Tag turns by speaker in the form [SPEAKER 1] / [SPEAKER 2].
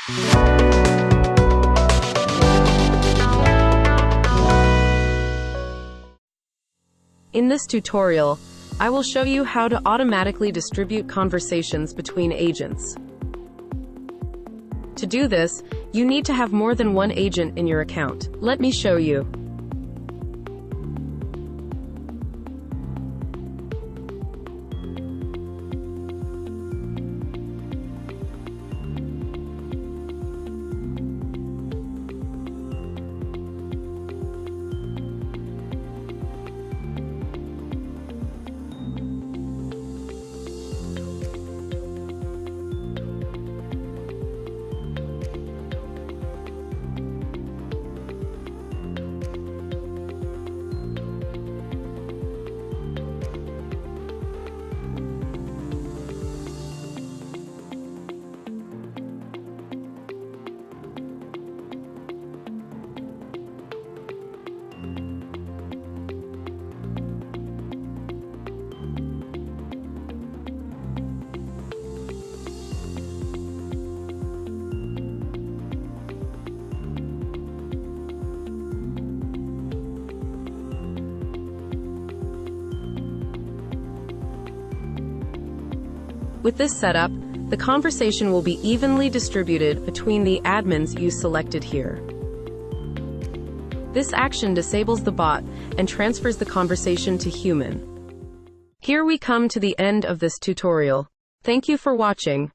[SPEAKER 1] In this tutorial, I will show you how to automatically distribute conversations between agents. To do this, you need to have more than one agent in your account. Let me show you. With this setup, the conversation will be evenly distributed between the admins you selected here. This action disables the bot and transfers the conversation to human. Here we come to the end of this tutorial. Thank you for watching.